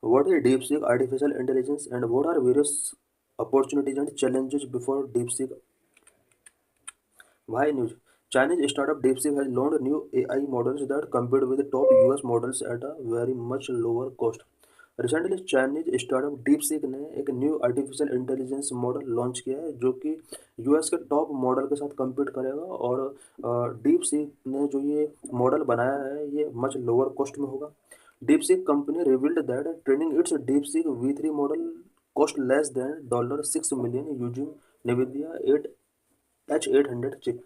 What is DeepSeek artificial intelligence and what are various opportunities and challenges before DeepSeek? Why news? Chinese startup DeepSeek has launched new AI models that compete with the top US models at a very much lower cost. Recently Chinese startup DeepSeek ने एक new artificial intelligence model launch किया है जो कि US के top model के साथ compete करेगा और डीपसीक ने जो ये मॉडल बनाया है ये मच लोअर कॉस्ट में होगा. DeepSeek company revealed that training it's DeepSeek V3 model cost less than $6 million using NVIDIA 8H800 chip.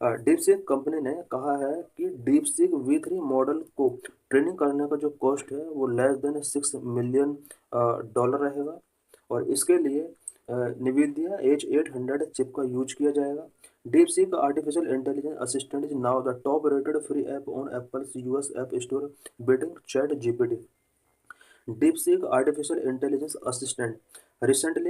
DeepSeek company ने कहा है कि डीपसीक V3 मॉडल को ट्रेनिंग करने का जो कॉस्ट है वो लेस देन $6 million रहेगा और इसके लिए NVIDIA H800 चिप का यूज किया जाएगा. DeepSeek artificial intelligence assistant is now the top rated free app on apples US app store beating ChatGPT. DeepSeek artificial intelligence assistant recently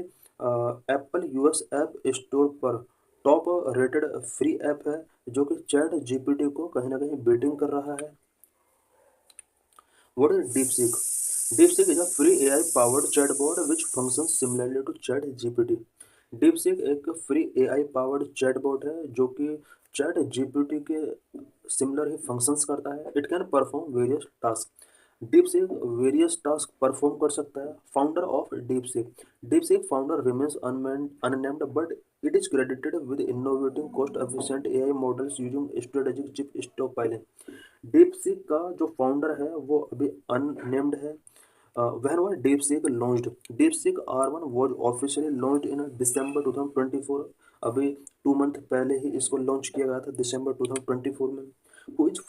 Apple US app store पर top rated free app है जो कि chat GPT को कहीं ना कहीं beating कर रहा है. What is DeepSeek? DeepSeek is a free AI powered chatbot which functions similarly to ChatGPT. DeepSeek एक फ्री AI powered chatbot है जो कि ChatGPT के सिमिलर ही फंक्शंस करता है. It can perform various task. DeepSeek various task perform कर सकता है. Founder of DeepSeek DeepSeek founder remains unnamed but it is credited with innovating cost efficient AI models using strategic chip stock piling. DeepSeek का जो founder है वो अभी unnamed है. when was DeepSeek launched? DeepSeek R1 was officially launched in December 2024. अभी 2 month पहले ही इसको launch किया गया था दिसंबर 2024 में. Who is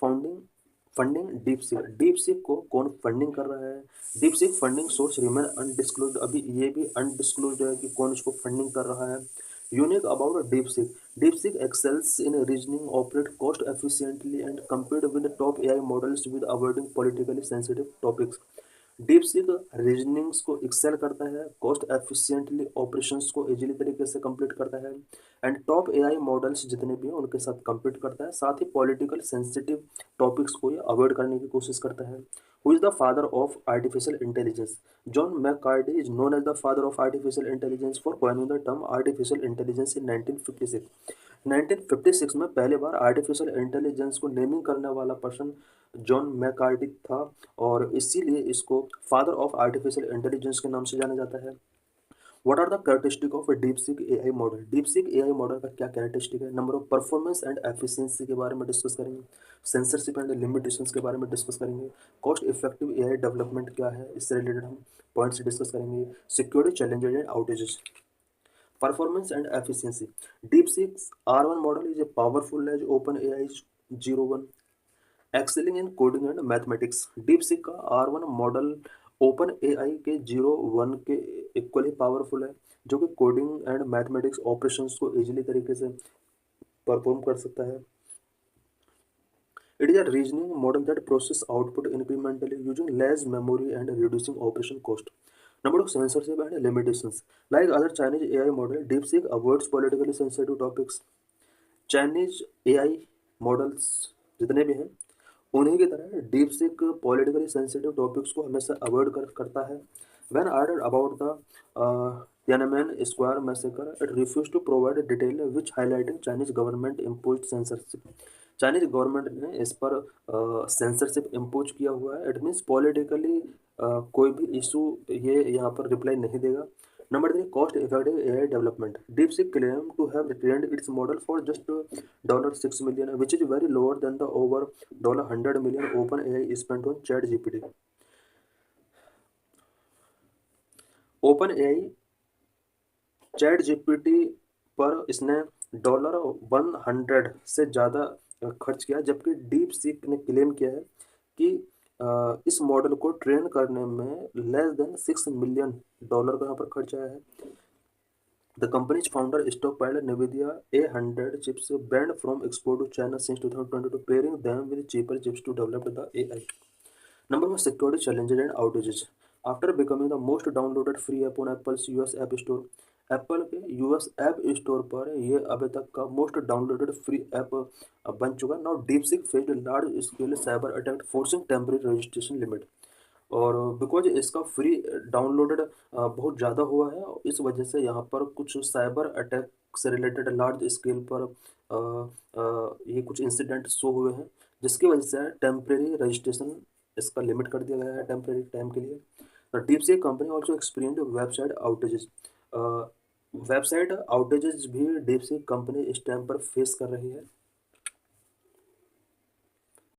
funding DeepSeek DeepSeek को कौन फंडिंग कर रहा है? DeepSeek funding source remain undisclosed. अभी ये भी अनडिस्क्लोज्ड है कि कौन इसको फंडिंग कर रहा है. Unique about DeepSeek excels in reasoning, operate cost efficiently and compete with top AI models with avoiding politically sensitive topics. DeepSeek reasonings को एक्सेल करता है, कॉस्ट एफिशिएंटली ऑपरेशंस को इजीली तरीके से कंप्लीट करता है एंड टॉप एआई मॉडल्स जितने भी हैं उनके साथ कंप्लीट करता है. साथ ही पॉलिटिकल सेंसिटिव टॉपिक्स को ये अवॉइड करने की कोशिश करता है. Who is the father of artificial intelligence? John McCarthy is known as the father of artificial intelligence for coining the term artificial intelligence in 1956. 1956 में पहले बार आर्टिफिशियल इंटेलिजेंस को नेमिंग करने वाला पर्सन जॉन मैककार्टी था और इसीलिए इसको फादर ऑफ आर्टिफिशियल इंटेलिजेंस के नाम से जाना जाता है. What are the characteristic of DeepSeek AI model? DeepSeek AI model का क्या कैरेक्टरिस्टिक है? Number of performance and efficiency के बारे में डिस्कस करेंगे. सेंसरशिप एंड लिमिटेशंस के बारे में डिस्कस करेंगे. कॉस्ट इफेक्टिव एआई डेवलपमेंट क्या है इससे रिलेटेड हम पॉइंट्स डिस्कस करेंगे. Security challenges and outages. Performance and efficiency. DeepSeek's R1 model is a powerful as OpenAI 01, excelling in coding and mathematics. DeepSeek का R1 मॉडल OpenAI के 01 के equal ही powerful है जो कि कोडिंग एंड मैथमेटिक्स ऑपरेशंस को easily तरीके से perform कर सकता है. It is a reasoning model that processes output incrementally using less memory and reducing operation cost. Number of censorship and limitations. Like other Chinese AI model, DeepSeek avoids politically sensitive topics. Chinese AI models जितने भी हैं उन्हीं की तरह DeepSeek politically sensitive topics को हमेशा avoid करता है. When order about the Tiananmen square massacre it refuse to provide detail which highlighting Chinese government impose censorship. Chinese government ने इस पर सेंसरशिप इम्पोज किया हुआ है. इट मीन्स पॉलिटिकली कोई भी इशू ये यहाँ पर रिप्लाई नहीं देगा. Number three, cost effective AI development. DeepSeek claimed to have trained its model for just $6 million, which is very lower than the over $100 million OpenAI spent on ChatGPT. OpenAI ChatGPT पर इसने $100 से ज़्यादा खर्च किया जबकि DeepSeek ने claim किया है कि इस मॉडल को ट्रेन करने में लेस देन $6 million का यहाँ पर खर्च आया है. The company's founder stockpiled NVIDIA A100 chips banned from export to China since 2022, pairing them with cheaper chips to develop the AI. Number one, security challenges and outages. After becoming the most downloaded free app on Apple's US App Store, Apple के US app store पर ये अभी तक का most downloaded free app बन चुका. Now DeepSeek faced large scale cyber attack forcing temporary registration limit. और because इसका फ्री डाउनलोडेड बहुत ज़्यादा हुआ है, इस वजह से यहाँ पर कुछ साइबर अटैक से रिलेटेड लार्ज स्केल पर ये कुछ इंसिडेंट शो हुए हैं, जिसकी वजह से टेम्प्रेरी रजिस्ट्रेशन इसका लिमिट कर दिया गया है टेम्प्रेरी टाइम के लिए। DeepSeek company also experience website outages. Website outages भी डीपसीक कंपनी इस टाइम पर फेस कर रही है।